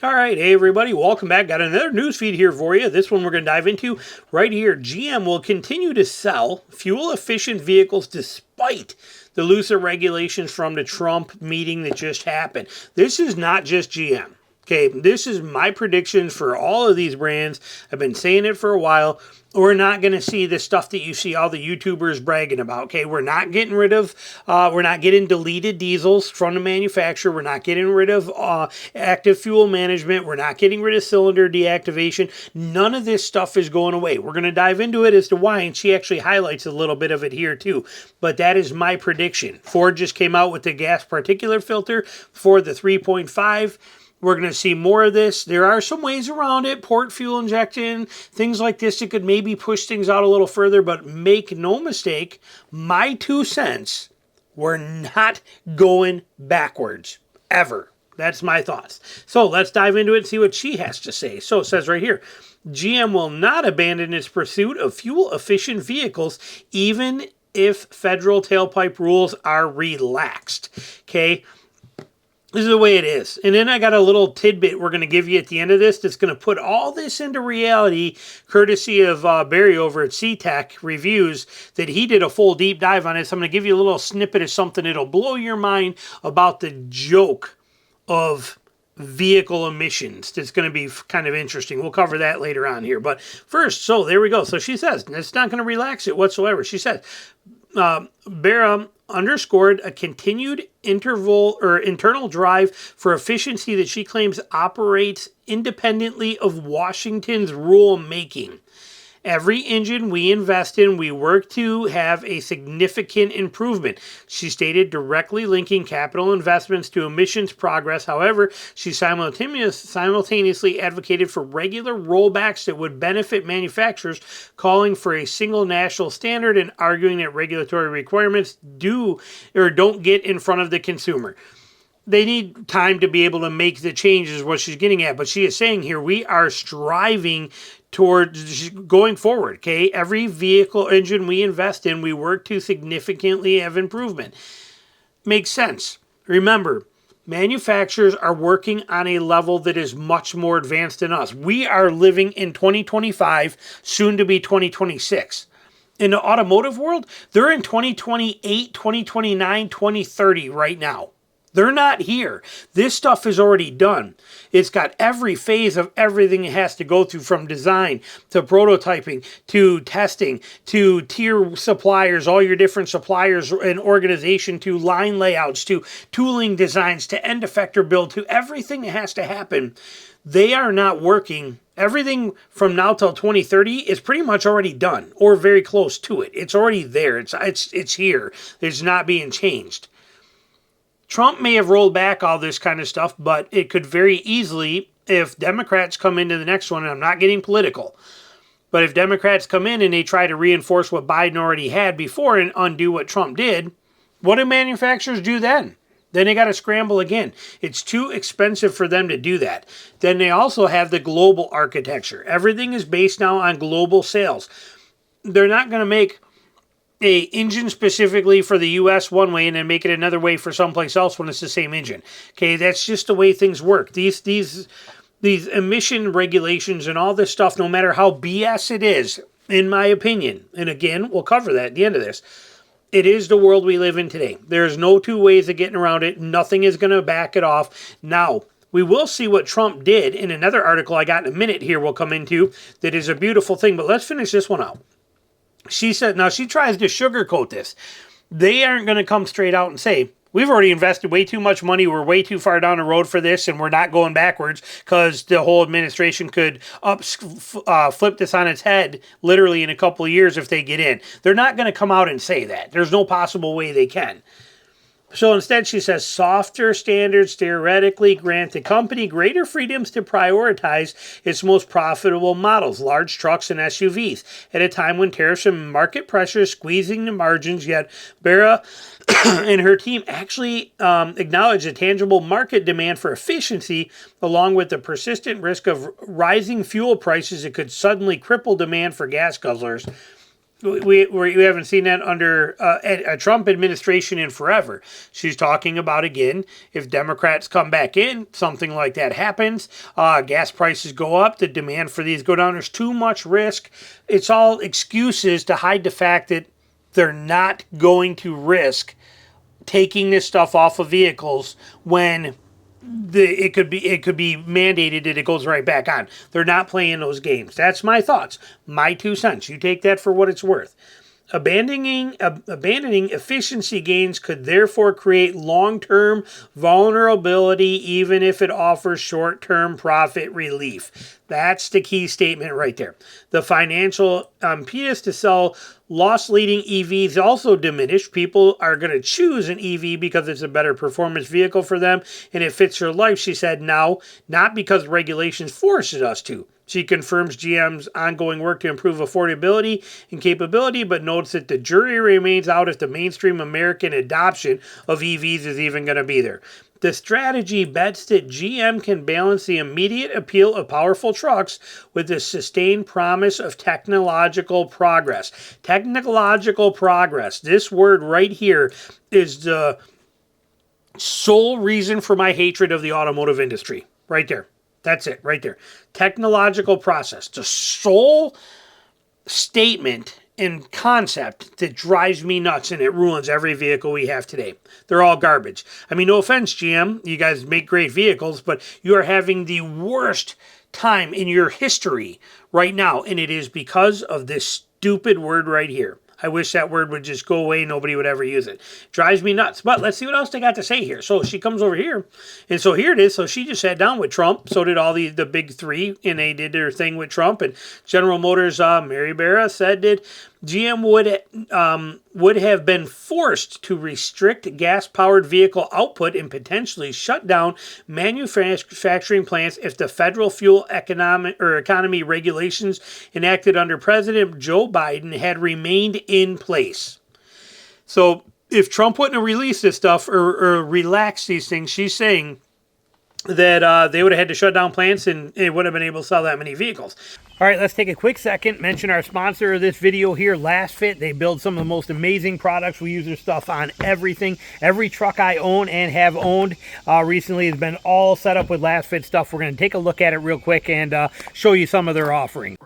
All right, hey everybody, welcome back. Got another news feed here for you. This one we're going to dive into right here. GM will continue to sell fuel-efficient vehicles despite the looser regulations from the Trump meeting that just happened. This is not just GM. Okay, this is my predictions for all of these brands. I've been saying it for a while. We're not going to see the stuff that you see all the YouTubers bragging about. Okay, we're not getting rid of, we're not getting deleted diesels from the manufacturer. We're not getting rid of active fuel management. We're not getting rid of cylinder deactivation. None of this stuff is going away. We're going to dive into it as to why, and she actually highlights a little bit of it here too. But that is my prediction. Ford just came out with the gas particulate filter for the 3.5. We're going to see more of this. There are some ways around it, port fuel injection, things like this that could maybe push things out a little further, but make no mistake, my 2 cents, we're not going backwards, ever. That's my thoughts. So let's dive into it and see what she has to say. So it says right here, GM will not abandon its pursuit of fuel-efficient vehicles, even if federal tailpipe rules are relaxed. Okay? This is the way it is. And then I got a little tidbit we're going to give you at the end of this that's going to put all this into reality, courtesy of Barry over at CTech Reviews, that he did a full deep dive on it. So I'm going to give you a little snippet of something that'll blow your mind about the joke of vehicle emissions. That's going to be kind of interesting. We'll cover that later on here. But first, so there we go. So she says, it's not going to relax it whatsoever. She says, Barra underscored a continued internal drive for efficiency that she claims operates independently of Washington's rule making. Every engine we invest in, we work to have a significant improvement, she stated, directly linking capital investments to emissions progress. However, she simultaneously advocated for regular rollbacks that would benefit manufacturers, calling for a single national standard and arguing that regulatory requirements don't get in front of the consumer. They need time to be able to make the changes, what she's getting at. But she is saying here, we are striving towards going forward, okay? Every vehicle engine we invest in, we work to significantly have improvement. Makes sense. Remember, manufacturers are working on a level that is much more advanced than us. We are living in 2025, soon to be 2026. In the automotive world, they're in 2028, 2029, 2030 right now. They're not here. This stuff is already done. It's got every phase of everything it has to go through, from design to prototyping to testing to tier suppliers, all your different suppliers and organization, to line layouts, to tooling designs, to end effector build, to everything that has to happen. They are not working. Everything from now till 2030 is pretty much already done or very close to it. It's already there. It's here. It's not being changed. Trump may have rolled back all this kind of stuff, but it could very easily, if Democrats come into the next one, and I'm not getting political, but if Democrats come in and they try to reinforce what Biden already had before and undo what Trump did, what do manufacturers do then? Then they got to scramble again. It's too expensive for them to do that. Then they also have the global architecture. Everything is based now on global sales. They're not going to make a engine specifically for the U.S. one way and then make it another way for someplace else when it's the same engine. Okay, that's just the way things work. These emission regulations and all this stuff, no matter how BS it is, in my opinion, and again, we'll cover that at the end of this, it is the world we live in today. There's no two ways of getting around it. Nothing is going to back it off. Now, we will see what Trump did in another article I got in a minute here we'll come into that is a beautiful thing, but let's finish this one out. She said, now she tries to sugarcoat this. They aren't going to come straight out and say, we've already invested way too much money, we're way too far down the road for this, and we're not going backwards, because the whole administration could flip this on its head literally in a couple of years if they get in. They're not going to come out and say that. There's no possible way they can. So instead, she says, softer standards theoretically grant the company greater freedoms to prioritize its most profitable models, large trucks and SUVs, at a time when tariffs and market pressure is squeezing the margins. Yet Barra and her team actually acknowledge the tangible market demand for efficiency, along with the persistent risk of rising fuel prices that could suddenly cripple demand for gas guzzlers. We haven't seen that under a Trump administration in forever. She's talking about, again, if Democrats come back in, something like that happens, gas prices go up, the demand for these go down, there's too much risk. It's all excuses to hide the fact that they're not going to risk taking this stuff off of vehicles when it could be mandated that it goes right back on. They're not playing those games. That's my thoughts, my 2 cents. You take that for what it's worth. Abandoning efficiency gains could therefore create long-term vulnerability even if it offers short-term profit relief. That's the key statement right there. The financial impetus to sell loss-leading EVs also diminished. People are going to choose an EV because it's a better performance vehicle for them and it fits their life, she said, now, not because regulations forces us to. She confirms GM's ongoing work to improve affordability and capability, but notes that the jury remains out if the mainstream American adoption of EVs is even going to be there. The strategy bets that GM can balance the immediate appeal of powerful trucks with the sustained promise of technological progress. Technological progress. This word right here is the sole reason for my hatred of the automotive industry. Right there. That's it, right there. Technological process. The sole statement and concept that drives me nuts and it ruins every vehicle we have today. They're all garbage. I mean, no offense, GM. You guys make great vehicles, but you are having the worst time in your history right now, and it is because of this stupid word right here. I wish that word would just go away. Nobody would ever use it. Drives me nuts. But let's see what else they got to say here. So she comes over here. And so here it is. So she just sat down with Trump. So did all the big three. And they did their thing with Trump. And General Motors, Mary Barra, said that GM would have been forced to restrict gas-powered vehicle output and potentially shut down manufacturing plants if the federal fuel economy regulations enacted under President Joe Biden had remained in place. So if Trump wouldn't have released this stuff or relaxed these things, she's saying that they would have had to shut down plants and it wouldn't have been able to sell that many vehicles. All right, let's take a quick second, mention our sponsor of this video here, Lasfit. They build some of the most amazing products. We use their stuff on everything. Every truck I own and have owned recently has been all set up with Lasfit stuff. We're going to take a look at it real quick and show you some of their offering.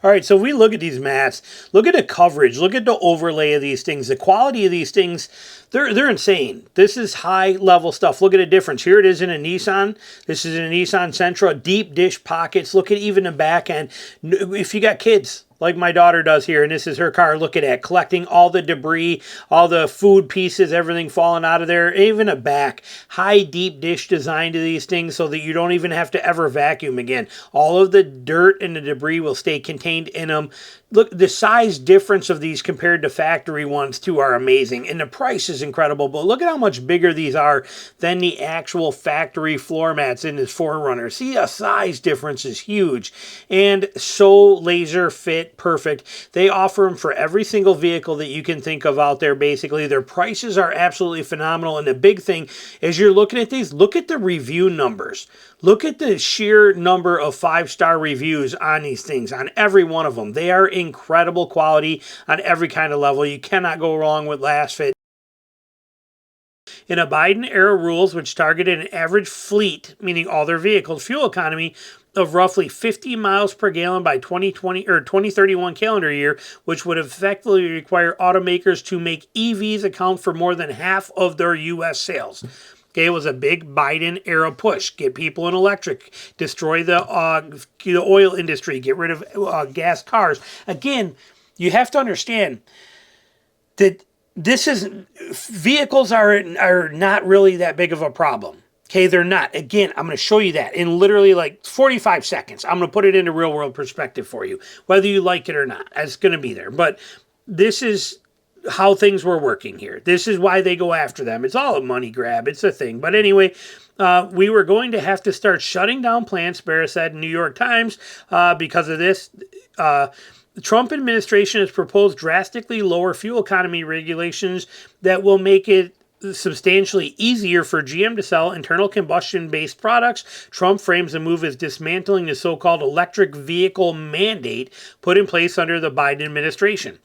All right, so we look at these mats, look at the coverage, look at the overlay of these things, the quality of these things, they're insane. This is high-level stuff. Look at the difference. Here it is in a Nissan. This is in a Nissan Sentra, deep dish pockets. Look at even the back end. If you got kids, like my daughter does here, and this is her car, look at that, collecting all the debris, all the food pieces, everything falling out of there, even a back. High deep dish design to these things so that you don't even have to ever vacuum again. All of the dirt and the debris will stay contained in them. Look, the size difference of these compared to factory ones too are amazing, and the price is incredible, but look at how much bigger these are than the actual factory floor mats in this 4Runner. See, a size difference is huge, and so laser fit perfect. They offer them for every single vehicle that you can think of out there, basically. Their prices are absolutely phenomenal, and the big thing, as you're looking at these, look at the review numbers. Look at the sheer number of 5-star reviews on these things, on every one of them. They are incredible quality on every kind of level. You cannot go wrong with Lasfit. In a Biden-era rules, which targeted an average fleet, meaning all their vehicles, fuel economy of roughly 50 miles per gallon by 2020 or 2031 calendar year, which would effectively require automakers to make EVs account for more than half of their U.S. sales. Okay, it was a big Biden-era push. Get people in electric, destroy the oil industry, get rid of gas cars. Again, you have to understand that vehicles are not really that big of a problem. Okay, they're not. Again, I'm going to show you that in literally like 45 seconds. I'm going to put it into real-world perspective for you, whether you like it or not. It's going to be there. But this is how things were working here. This is why they go after them. It's all a money grab. It's a thing. But anyway, we were going to have to start shutting down plants, Barra said in New York Times, because of this. The Trump administration has proposed drastically lower fuel economy regulations that will make it substantially easier for GM to sell internal combustion-based products. Trump frames the move as dismantling the so-called electric vehicle mandate put in place under the Biden administration.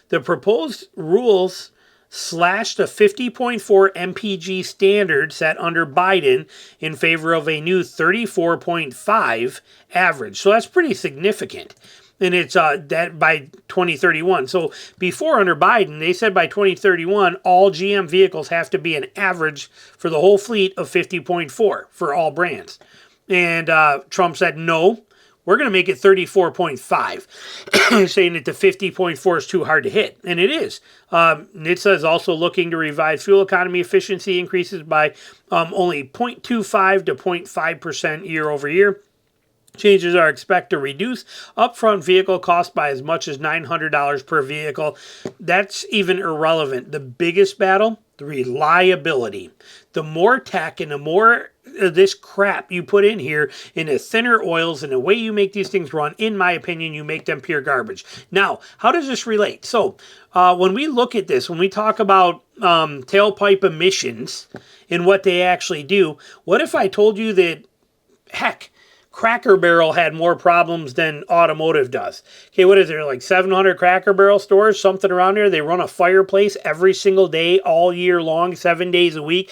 The proposed rules slashed a 50.4 mpg standard set under Biden in favor of a new 34.5 average. So that's pretty significant. And it's that by 2031. So before under Biden, they said by 2031, all GM vehicles have to be an average for the whole fleet of 50.4 for all brands. And Trump said, no, we're going to make it 34.5, saying that the 50.4 is too hard to hit. And it is. NHTSA is also looking to revise fuel economy efficiency increases by only 0.25 to 0.5% year over year. Changes are expected to reduce upfront vehicle costs by as much as $900 per vehicle. That's even irrelevant. The biggest battle, the reliability. The more tech and the more this crap you put in here, in the thinner oils and the way you make these things run, in my opinion, you make them pure garbage. Now, how does this relate? So, when we look at this, when we talk about tailpipe emissions and what they actually do, what if I told you that, heck, Cracker Barrel had more problems than automotive does? Okay, what is there, like 700 Cracker Barrel stores, something around there? They run a fireplace every single day, all year long, 7 days a week,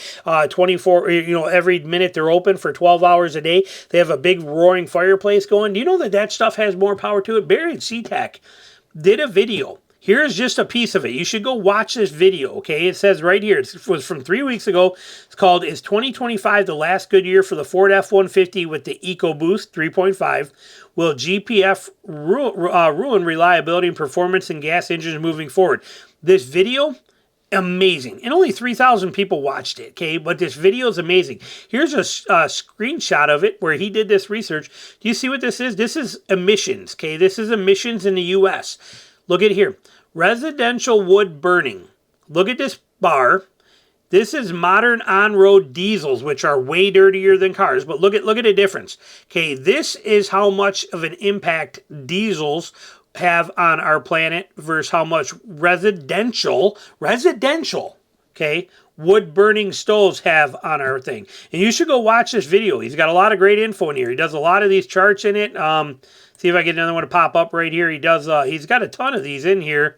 24, every minute they're open for 12 hours a day. They have a big roaring fireplace going. Do you know that that stuff has more power to it? Barry at SeaTac did a video. Here's just a piece of it. You should go watch this video, okay? It says right here, it was from 3 weeks ago. It's called, Is 2025 the Last Good Year for the Ford F-150 with the EcoBoost 3.5? Will GPF ruin reliability and performance in gas engines moving forward? This video, amazing. And only 3,000 people watched it, okay? But this video is amazing. Here's a screenshot of it where he did this research. Do you see what this is? This is emissions, okay? This is emissions in the U.S. Look at here. Residential wood burning. Look at this bar. This is modern on-road diesels, which are way dirtier than cars. But look at the difference. Okay, this is how much of an impact diesels have on our planet versus how much residential, okay, wood-burning stoves have on our thing. And you should go watch this video. He's got a lot of great info in here. He does a lot of these charts in it. See if I get another one to pop up right here. He does. He's got a ton of these in here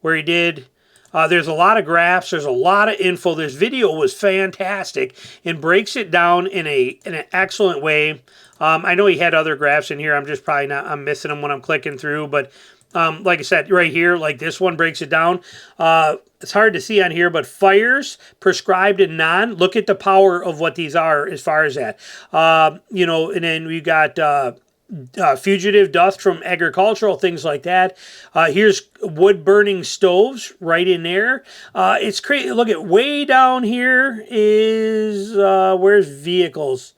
where he did. There's a lot of graphs. There's a lot of info. This video was fantastic and breaks it down in an excellent way. I know he had other graphs in here. I'm just probably not. I'm missing them when I'm clicking through. But like I said, right here, like this one breaks it down. It's hard to see on here, but fires, prescribed and non. Look at the power of what these are as far as that. And then we got. Fugitive dust from agricultural, things like that. Here's wood-burning stoves right in there. It's crazy. Look at way down here is, where's vehicles?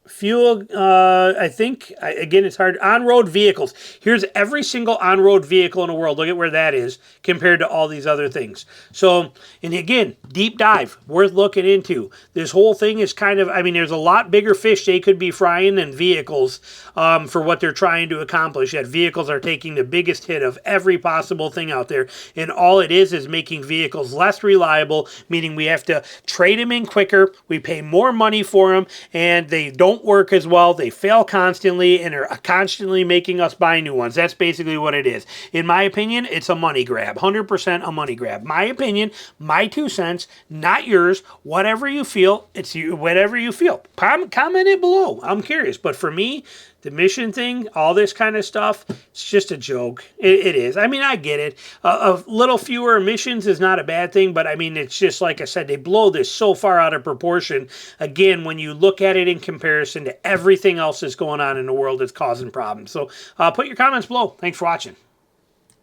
Fuel, I think, again, it's hard. On-road vehicles. Here's every single on-road vehicle in the world. Look at where that is compared to all these other things. So, and again, deep dive, worth looking into. This whole thing is kind of, there's a lot bigger fish they could be frying than vehicles for what they're trying to accomplish. Yet vehicles are taking the biggest hit of every possible thing out there. And all it is making vehicles less reliable, meaning we have to trade them in quicker, we pay more money for them, and they don't work as well. They fail constantly and are constantly making us buy new ones. That's basically what it is. In my opinion, it's a money grab. 100% a money grab. My opinion, my 2 cents, not yours. Whatever you feel, it's you. Whatever you feel. Comment it below. I'm curious. But for me, the mission thing, all this kind of stuff, it's just a joke. It is. I get it. A little fewer emissions is not a bad thing, but it's just like I said, they blow this so far out of proportion. Again, when you look at it in comparison to everything else that's going on in the world that's causing problems. So put your comments below. Thanks for watching.